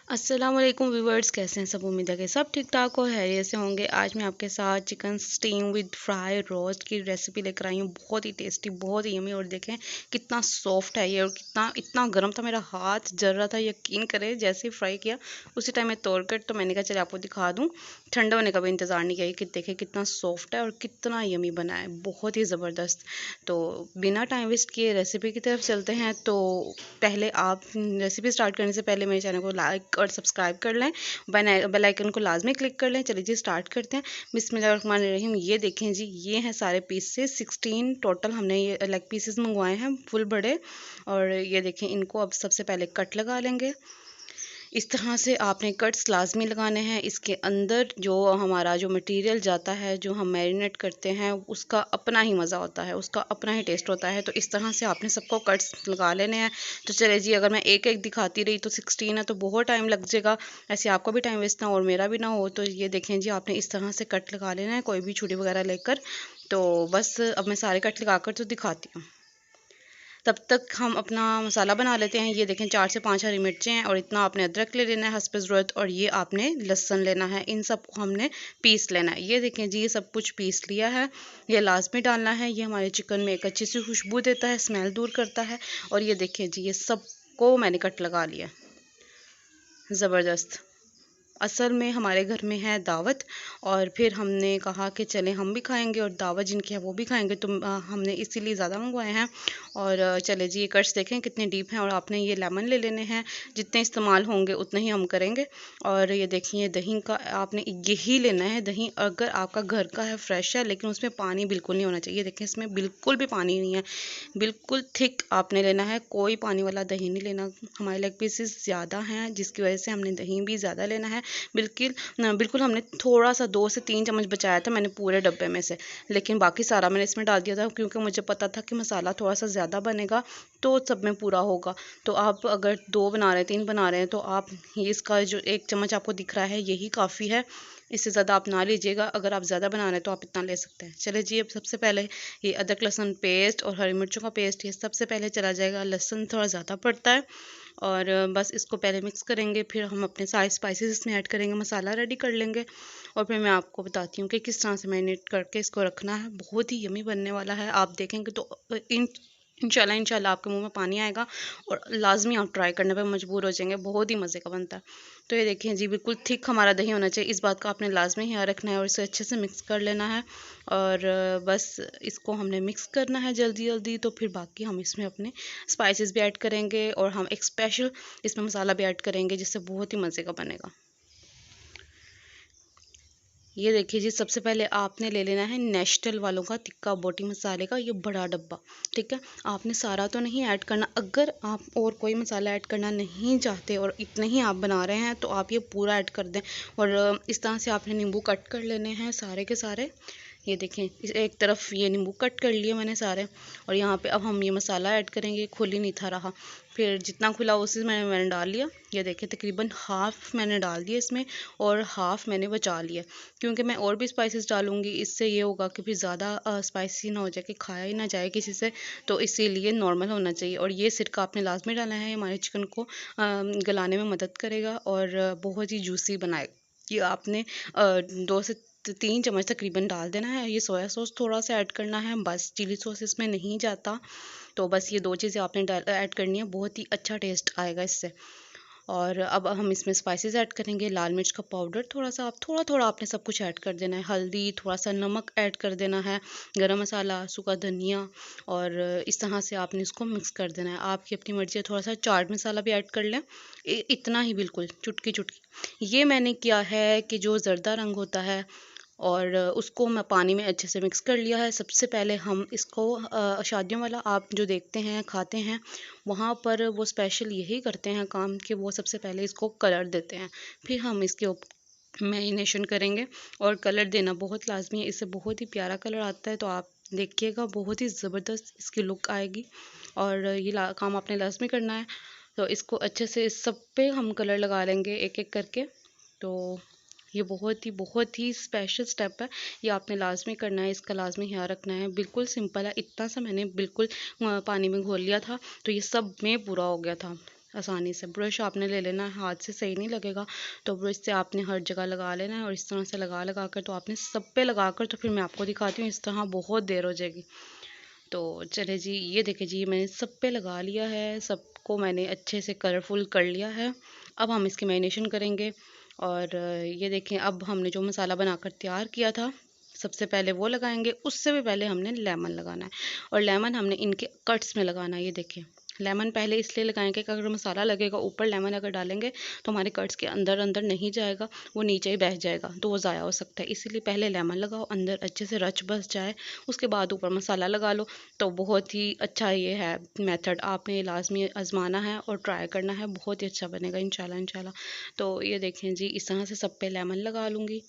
अस्सलाम वालेकुम व्यूवर्स, कैसे हैं सब। उम्मीद है कि सब ठीक ठाक हो, हैरियत से होंगे। आज मैं आपके साथ chicken steam with fry roast की रेसिपी लेकर आई हूँ। बहुत ही टेस्टी, बहुत ही यमी। और देखें कितना सॉफ्ट है ये, और कितना इतना गर्म था, मेरा हाथ जल रहा था। यकीन करें, जैसे ही फ्राई किया उसी टाइम में तोड़ कर, तो मैंने कहा चले आपको दिखा दूँ। ठंडा होने का भी इंतज़ार नहीं किया कि देखें कितना सॉफ्ट है और कितना यमी बना है, बहुत ही ज़बरदस्त। तो बिना टाइम वेस्ट किए रेसिपी की तरफ चलते हैं। तो पहले आप रेसिपी स्टार्ट करने से पहले मेरे चैनल को लाइक और सब्सक्राइब कर लें, बेल आइकन को लाजमी क्लिक कर लें। चलिए जी स्टार्ट करते हैं। बिस्मिल्लाहिर्रहमानिर्रहीम। ये देखें जी, ये हैं सारे पीसेस, 16 टोटल हमने ये लेग पीसेस मंगवाए हैं, फुल बड़े। और ये देखें, इनको अब सबसे पहले कट लगा लेंगे। इस तरह से आपने कट्स लाजमी लगाने हैं। इसके अंदर जो हमारा जो मटेरियल जाता है, जो हम मैरिनेट करते हैं, उसका अपना ही मज़ा होता है, उसका अपना ही टेस्ट होता है। तो इस तरह से आपने सबको कट्स लगा लेने हैं। तो चले जी, अगर मैं एक एक दिखाती रही तो 16 है तो बहुत टाइम लग जाएगा। ऐसे आपको भी टाइम वेस्ट ना और मेरा भी ना हो। तो ये देखें जी, आपने इस तरह से कट लगा लेना है, कोई भी छुरी वगैरह लेकर। तो बस अब मैं सारे कट लगा कर तो दिखाती हूँ। तब तक हम अपना मसाला बना लेते हैं। ये देखें, 4 से 5 हरी मिर्चें हैं, और इतना आपने अदरक ले लेना है हस्ब ज़रूरत। और ये आपने लहसुन लेना है, इन सब को हमने पीस लेना है। ये देखें जी, ये सब कुछ पीस लिया है। ये लाजमी डालना है, ये हमारे चिकन में एक अच्छी सी खुशबू देता है, स्मेल दूर करता है। और ये देखें जी, ये सब को मैंने कट लगा लिया, ज़बरदस्त। असल में हमारे घर में है दावत, और फिर हमने कहा कि चलें हम भी खाएंगे और दावत जिनकी है वो भी खाएंगे। तो हमने इसीलिए ज़्यादा मंगवाए हैं। और चले जी, ये कट्स देखें कितने डीप हैं। और आपने ये लेमन ले लेने हैं, जितने इस्तेमाल होंगे उतने ही हम करेंगे। और ये देखिए, दही का आपने यही लेना है। दही अगर आपका घर का है, फ्रेश है, लेकिन उसमें पानी बिल्कुल नहीं होना चाहिए। देखें, इसमें बिल्कुल भी पानी नहीं है, बिल्कुल थिक आपने लेना है, कोई पानी वाला दही नहीं लेना। हमारे लेग पीसेस ज़्यादा हैं, जिसकी वजह से हमने दही भी ज़्यादा लेना है। बिल्कुल हमने थोड़ा सा 2 से 3 चम्मच बचाया था मैंने पूरे डब्बे में से, लेकिन बाकी सारा मैंने इसमें डाल दिया था, क्योंकि मुझे पता था कि मसाला थोड़ा सा ज़्यादा बनेगा तो सब में पूरा होगा। तो आप अगर 2 बना रहे हैं, 3 बना रहे हैं, तो आप ये इसका जो 1 चम्मच आपको दिख रहा है यही काफ़ी है। इससे ज़्यादा आप ना लीजिएगा। अगर आप ज़्यादा बना रहे हैं तो आप इतना ले सकते हैं। चले जी, अब सबसे पहले ये अदरक लहसुन पेस्ट और हरी मिर्चों का पेस्ट, ये सबसे पहले चला जाएगा। लहसुन थोड़ा ज़्यादा पड़ता है। और बस इसको पहले मिक्स करेंगे, फिर हम अपने सारे स्पाइसेस इसमें ऐड करेंगे, मसाला रेडी कर लेंगे। और फिर मैं आपको बताती हूँ कि किस तरह से मैरिनेट करके इसको रखना है। बहुत ही यमी बनने वाला है, आप देखेंगे तो इंशाल्लाह आपके मुंह में पानी आएगा, और लाजमी आप ट्राई करने पर मजबूर हो जाएंगे। बहुत ही मज़े का बनता है। तो ये देखिए जी, बिल्कुल थिक हमारा दही होना चाहिए, इस बात का आपने लाजमी ध्यान रखना है, और इसे अच्छे से मिक्स कर लेना है। और बस इसको हमने मिक्स करना है जल्दी जल्दी। तो फिर बाकी हम इसमें अपने स्पाइसेस भी ऐड करेंगे, और हम एक स्पेशल इसमें मसाला भी ऐड करेंगे, जिससे बहुत ही मज़े का बनेगा। ये देखिए जी, सबसे पहले आपने ले लेना है नेस्टल वालों का तिक्का बोटी मसाले का, ये बड़ा डब्बा। ठीक है, आपने सारा तो नहीं ऐड करना। अगर आप और कोई मसाला ऐड करना नहीं चाहते और इतने ही आप बना रहे हैं, तो आप ये पूरा ऐड कर दें। और इस तरह से आपने नींबू कट कर लेने हैं सारे के सारे। ये देखें, इस एक तरफ ये नींबू कट कर लिए मैंने सारे। और यहाँ पे अब हम ये मसाला ऐड करेंगे। खुल ही नहीं था रहा, फिर जितना खुला उसी मैंने डाल लिया। ये देखें, तकरीबन हाफ़ मैंने डाल दिया इसमें, और हाफ़ मैंने बचा लिया, क्योंकि मैं और भी स्पाइसेस डालूंगी। इससे ये होगा कि फिर ज़्यादा स्पाइसी ना हो जाए कि खाया ही ना जाए किसी से। तो इसीलिए नॉर्मल होना चाहिए। और ये सिरका आपने लाजमी डालना है, हमारे चिकन को गलाने में मदद करेगा और बहुत ही जूसी बनाएगा। ये आपने 2 से 3 चम्मच तकरीबन डाल देना है। ये सोया सॉस थोड़ा सा ऐड करना है, बस चिली सॉस इसमें नहीं जाता। तो बस ये 2 चीज़ें आपने ऐड करनी है, बहुत ही अच्छा टेस्ट आएगा इससे। और अब हम इसमें स्पाइसेस ऐड करेंगे। लाल मिर्च का पाउडर थोड़ा सा, आप थोड़ा थोड़ा आपने सब कुछ ऐड कर देना है। हल्दी, थोड़ा सा नमक ऐड कर देना है, गरम मसाला, सूखा धनिया। और इस तरह से आपने इसको मिक्स कर देना है। आपकी अपनी मर्ज़ी है, थोड़ा सा चाट मसाला भी ऐड कर लें, इतना ही, बिल्कुल चुटकी चुटकी। ये मैंने किया है कि जो ज़र्दा रंग होता है, और उसको मैं पानी में अच्छे से मिक्स कर लिया है। सबसे पहले हम इसको शादियों वाला आप जो देखते हैं खाते हैं, वहाँ पर वो स्पेशल यही करते हैं काम कि वो सबसे पहले इसको कलर देते हैं, फिर हम इसके ऊपर मैरिनेशन करेंगे। और कलर देना बहुत लाजमी है, इससे बहुत ही प्यारा कलर आता है। तो आप देखिएगा, बहुत ही ज़बरदस्त इसकी लुक आएगी। और ये काम आपने लाजमी करना है। तो इसको अच्छे से इस सब पे हम कलर लगा लेंगे एक एक करके। तो ये बहुत ही स्पेशल स्टेप है, ये आपने लाजमी करना है, इसका लाजमी ख्याल रखना है। बिल्कुल सिंपल है, इतना सा मैंने बिल्कुल पानी में घोल लिया था, तो ये सब में पूरा हो गया था। आसानी से। ब्रश आपने ले लेना है, हाथ से सही नहीं लगेगा तो ब्रश से आपने हर जगह लगा लेना है, और इस तरह से लगा लगा कर तो आपने सब पे लगा कर, तो फिर मैं आपको दिखाती हूँ, इस तरह बहुत देर हो जाएगी। तो चले जी, ये देखिए जी मैंने सब पे लगा लिया है, सबको मैंने अच्छे से कलरफुल कर लिया है। अब हम इसकी मैरिनेशन करेंगे। और ये देखें, अब हमने जो मसाला बनाकर तैयार किया था सबसे पहले वो लगाएंगे। उससे भी पहले हमने लेमन लगाना है, और लेमन हमने इनके कट्स में लगाना है। ये देखें, लेमन पहले इसलिए लगाएंगे कि अगर मसाला लगेगा ऊपर, लेमन अगर डालेंगे तो हमारे कट्स के अंदर अंदर नहीं जाएगा, वो नीचे ही बह जाएगा, तो वो ज़ाया हो सकता है। इसीलिए पहले लेमन लगाओ, अंदर अच्छे से रच बस जाए, उसके बाद ऊपर मसाला लगा लो। तो बहुत ही अच्छा ये है मेथड, आपने लाजमी आजमाना है और ट्राई करना है, बहुत ही अच्छा बनेगा इंशाल्लाह इंशाल्लाह। तो ये देखें जी, इस तरह से सब पे लेमन लगा लूँगी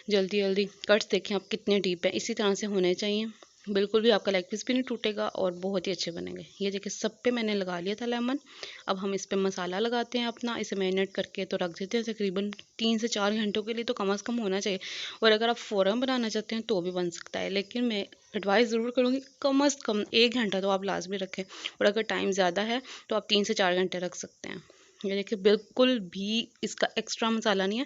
जल्दी जल्दी। कट्स देखें आप कितने डीप हैं, इसी तरह से होने चाहिए, बिल्कुल भी आपका लेग पीस भी नहीं टूटेगा और बहुत ही अच्छे बनेंगे। ये देखिए सब पे मैंने लगा लिया था लेमन। अब हम इस पे मसाला लगाते हैं अपना, इसे मैरिनेट करके तो रख देते हैं तकरीबन 3 से 4 घंटों के लिए, तो कम से कम होना चाहिए। और अगर आप फ़ौरन बनाना चाहते हैं तो भी बन सकता है, लेकिन मैं एडवाइस ज़रूर करूँगी कम से कम 1 घंटा तो आप लाजमी रखें, और अगर टाइम ज़्यादा है तो आप 3 से 4 घंटे रख सकते हैं। ये देखिए बिल्कुल भी इसका एक्स्ट्रा मसाला नहीं है,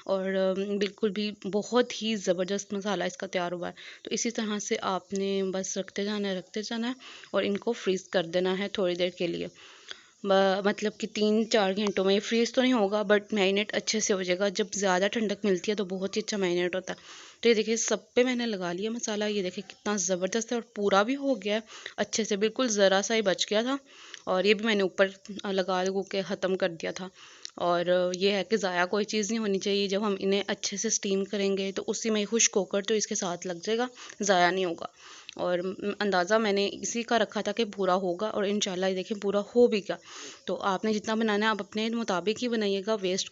और बिल्कुल भी बहुत ही ज़बरदस्त मसाला इसका तैयार हुआ है। तो इसी तरह से आपने बस रखते जाना है और इनको फ्रीज़ कर देना है थोड़ी देर के लिए। मतलब कि 3-4 घंटों में ये फ्रीज़ तो नहीं होगा, बट मैरिनेट अच्छे से हो जाएगा। जब ज़्यादा ठंडक मिलती है तो बहुत ही अच्छा मैरिनेट होता है। तो ये देखिए सब पे मैंने लगा लिया मसाला, ये देखिए कितना ज़बरदस्त है, और पूरा भी हो गया है अच्छे से, बिल्कुल ज़रा सा ही बच गया था, और ये भी मैंने ऊपर लगा लगा के ख़त्म कर दिया था। और ये है कि ज़ाया कोई चीज़ नहीं होनी चाहिए, जब हम इन्हें अच्छे से स्टीम करेंगे तो उसी में खुश्क होकर तो इसके साथ लग जाएगा, ज़ाया नहीं होगा। और अंदाज़ा मैंने इसी का रखा था कि पूरा होगा, और इंशाल्लाह ये देखिए पूरा हो भी गया। तो आपने जितना बनाना है आप अपने मुताबिक ही बनाइएगा, वेस्ट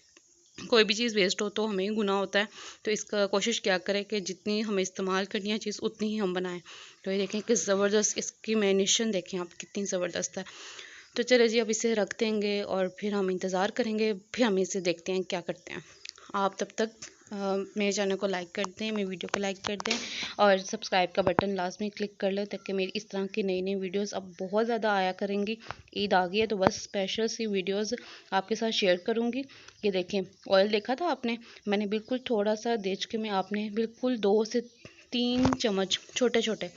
कोई भी चीज़ वेस्ट हो तो हमें ही गुनाह होता है। तो इसका कोशिश क्या करें कि जितनी हमें इस्तेमाल करनी है चीज़ उतनी ही हम बनाएं। तो ये देखें कि ज़बरदस्त इसकी मैरिनेशन देखें आप कितनी ज़बरदस्त है। तो चलिए जी, अब इसे रख देंगे और फिर हम इंतज़ार करेंगे, फिर हम इसे देखते हैं क्या करते हैं। आप तब तक मेरे चैनल को लाइक कर दें, मेरी वीडियो को लाइक कर दें, और सब्सक्राइब का बटन लाजमी क्लिक कर लें, ताकि मेरी इस तरह की नई नई वीडियोस अब बहुत ज़्यादा आया करेंगी। ईद आ गई है तो बस स्पेशल सी वीडियोस आपके साथ शेयर करूँगी। ये देखें, ऑयल देखा था आपने, मैंने बिल्कुल थोड़ा सा देच के में, आपने बिल्कुल 2 से 3 चम्मच छोटे छोटे,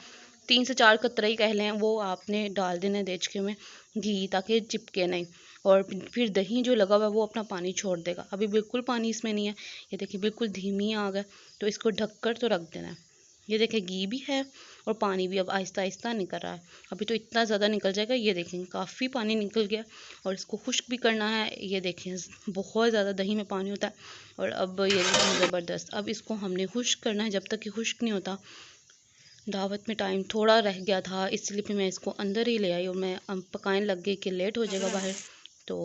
3 से 4 कतरे ही कह लें, वो आपने डाल देना देचके में घी, ताकि चिपके नहीं। और फिर दही जो लगा हुआ है वो अपना पानी छोड़ देगा, अभी बिल्कुल पानी इसमें नहीं है। ये देखिए बिल्कुल धीमी आग है, तो इसको ढककर तो रख देना है। ये देखिए घी भी है और पानी भी अब आहिस्ता आहिस्ता निकल रहा है, अभी तो इतना ज़्यादा निकल जाएगा। ये देखें काफ़ी पानी निकल गया, और इसको खुश्क भी करना है। ये देखें बहुत ज़्यादा दही में पानी होता है। और अब ये देखें ज़बरदस्त, अब इसको हमने खुश्क करना है, जब तक कि खुश्क नहीं होता। दावत में टाइम थोड़ा रह गया था, इसलिए फिर मैं इसको अंदर ही ले आई, और मैं पकाने लग गई कि लेट हो जाएगा बाहर। तो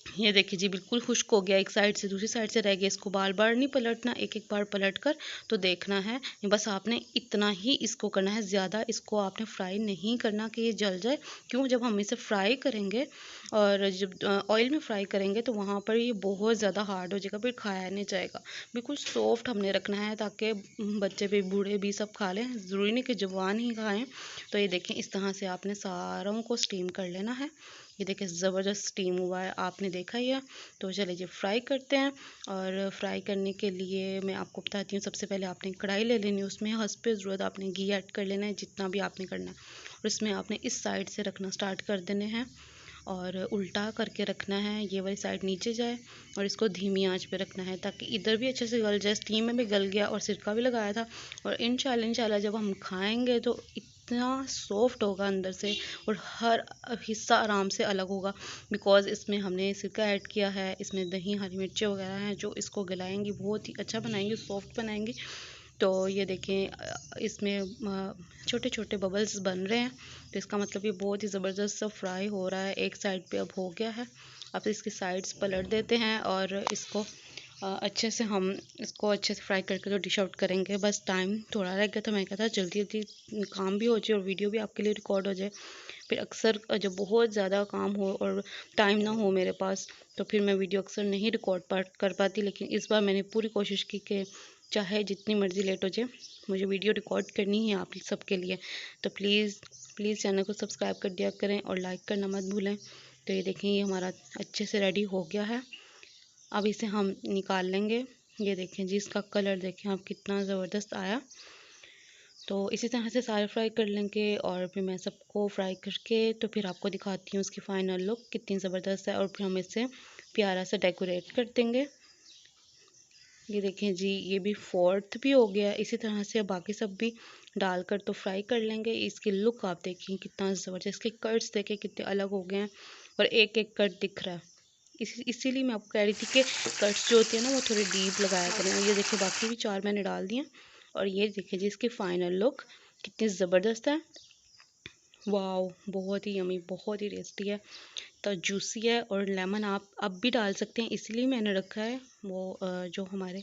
ये देखिए जी बिल्कुल खुश्क हो गया, एक साइड से दूसरी साइड से रह गया, इसको बार बार नहीं पलटना, एक एक बार पलट कर तो देखना है। बस आपने इतना ही इसको करना है, ज़्यादा इसको आपने फ्राई नहीं करना कि ये जल जाए। क्यों, जब हम इसे फ्राई करेंगे और जब ऑयल में फ्राई करेंगे तो वहाँ पर ये बहुत ज़्यादा हार्ड हो जाएगा, फिर खाया नहीं जाएगा। बिल्कुल सॉफ्ट हमने रखना है, ताकि बच्चे भी बूढ़े भी सब खा लें, ज़रूरी नहीं कि जवान ही खाएँ। तो ये देखें इस तरह से आपने सारों को स्टीम कर लेना है। ये देखिए ज़बरदस्त स्टीम हुआ है, आपने देखा ही है। तो चलिए जी फ्राई करते हैं। और फ्राई करने के लिए मैं आपको बताती हूँ, सबसे पहले आपने कढ़ाई ले लेनी है, उसमें हस्ब ज़रूरत आपने घी ऐड कर लेना है, जितना भी आपने करना है। और इसमें आपने इस साइड से रखना स्टार्ट कर देने हैं, और उल्टा करके रखना है, ये वाली साइड नीचे जाए, और इसको धीमी आंच पे रखना है, ताकि इधर भी अच्छे से गल जाए। स्टीम में भी गल गया, और सिरका भी लगाया था। और इंशाल्लाह जब हम खाएंगे तो इतना सॉफ्ट होगा अंदर से, और हर हिस्सा आराम से अलग होगा, बिकॉज़ इसमें हमने सिरका ऐड किया है, इसमें दही हरी मिर्चें वगैरह हैं जो इसको गलाएंगी, बहुत ही अच्छा बनाएंगी, सॉफ्ट बनाएंगी। तो ये देखें इसमें छोटे छोटे बबल्स बन रहे हैं, तो इसका मतलब ये बहुत ही ज़बरदस्त सा फ्राई हो रहा है। एक साइड पे अब हो गया है, अब इसकी साइड्स पलट देते हैं, और इसको अच्छे से हम इसको अच्छे से फ्राई करके जो डिश आउट करेंगे। बस टाइम थोड़ा रह गया था, मैं कहता जल्दी जल्दी काम भी हो जाए और वीडियो भी आपके लिए रिकॉर्ड हो जाए। फिर अक्सर जब बहुत ज़्यादा काम हो और टाइम ना हो मेरे पास, तो फिर मैं वीडियो अक्सर नहीं रिकॉर्ड कर पाती, लेकिन इस बार मैंने पूरी कोशिश की कि चाहे जितनी मर्ज़ी लेट हो जाए, मुझे वीडियो रिकॉर्ड करनी है आप सबके लिए। तो प्लीज़ प्लीज़ चैनल को सब्सक्राइब कर दिया करें, और लाइक करना मत भूलें। तो ये देखें ये हमारा अच्छे से रेडी हो गया है। अब इसे हम निकाल लेंगे। ये देखें जी, इसका कलर देखें आप कितना ज़बरदस्त आया। तो इसी तरह से सारे फ्राई कर लेंगे और फिर मैं सबको फ्राई करके तो फिर आपको दिखाती हूँ उसकी फ़ाइनल लुक कितनी ज़बरदस्त है। और फिर हम इसे प्यारा सा डेकोरेट कर देंगे। ये देखें जी, ये भी फोर्थ भी हो गया। इसी तरह से बाकी सब भी डालकर तो फ्राई कर लेंगे। इसकी लुक आप देखिए कितना ज़बरदस्त, इसके कट्स देखें कितने अलग हो गए हैं और एक एक कट दिख रहा है। इसीलिए मैं आपको कह रही थी कि कट्स जो होते हैं ना वो थोड़े डीप लगाया करें। और ये देखिए बाकी भी 4 मैंने डाल दिए। और ये देखिए जी इसकी फ़ाइनल लुक कितनी ज़बरदस्त है। वाओ, बहुत ही यमी, बहुत ही टेस्टी है, तो जूसी है। और लेमन आप अब भी डाल सकते हैं, इसलिए मैंने रखा है। वो जो हमारे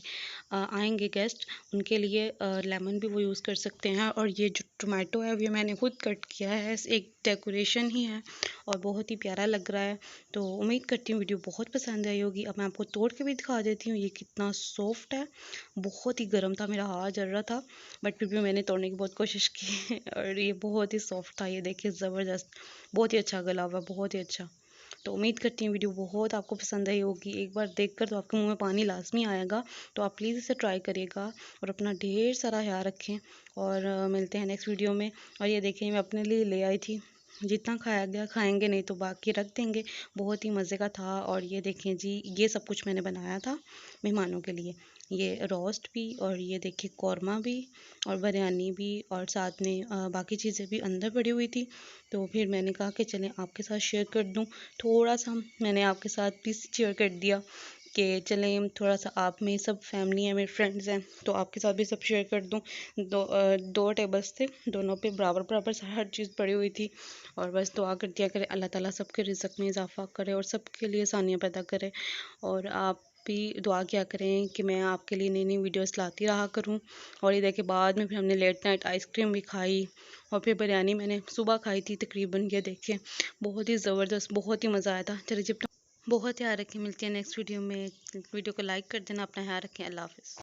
आएंगे गेस्ट उनके लिए लेमन भी वो यूज़ कर सकते हैं। और ये जो टोमेटो है ये मैंने खुद कट किया है, एक डेकोरेशन ही है और बहुत ही प्यारा लग रहा है। तो उम्मीद करती हूँ वीडियो बहुत पसंद आई होगी। अब मैं आपको तोड़ के भी दिखा देती हूँ, ये कितना सॉफ्ट है। बहुत ही गर्म था, मेरा हाथ जल रहा था, बट फिर भी मैंने तोड़ने की बहुत कोशिश की और ये बहुत ही सॉफ्ट था। ये देखिए ज़बरदस्त, बहुत ही अच्छा गला हुआ, बहुत ही अच्छा। तो उम्मीद करती हूँ वीडियो बहुत आपको पसंद आई होगी। एक बार देखकर तो आपके मुंह में पानी लाजमी आएगा। तो आप प्लीज़ इसे ट्राई करिएगा और अपना ढेर सारा ख्याल रखें। और मिलते हैं नेक्स्ट वीडियो में। और ये देखिए मैं अपने लिए ले आई थी, जितना खाया गया खाएंगे, नहीं तो बाकी रख देंगे। बहुत ही मज़े का था। और ये देखें जी, ये सब कुछ मैंने बनाया था मेहमानों के लिए। ये रोस्ट भी और ये देखिए कौरमा भी और बिरयानी भी और साथ में बाकी चीज़ें भी अंदर पड़ी हुई थी। तो फिर मैंने कहा कि चलें आपके साथ शेयर कर दूं। थोड़ा सा मैंने आपके साथ भी शेयर कर दिया कि चलें थोड़ा सा, आप में सब फैमिली है, मेरे फ्रेंड्स हैं, तो आपके साथ भी सब शेयर कर दूं। दो टेबल्स थे, दोनों पे बराबर बराबर हर चीज़ पड़ी हुई थी। और बस दुआ कर दिया करें अल्लाह ताला सबके रिज़्क़ में इजाफ़ा करे और सबके लिए आसानियाँ पैदा करे। और आप भी दुआ किया करें कि मैं आपके लिए नई नई वीडियोस लाती रहा करूं। और ये देखिए बाद में फिर हमने लेट नाइट आइसक्रीम भी खाई और फिर बिरयानी मैंने सुबह खाई थी तकरीबन। ये देखिए बहुत ही ज़बरदस्त, बहुत ही मज़ा आया था। चलिए जब बहुत ख्याल रखें, मिलती है नेक्स्ट वीडियो में। वीडियो को लाइक कर देना, अपना ख्याल रखें, अल्लाह हाफ़िज़।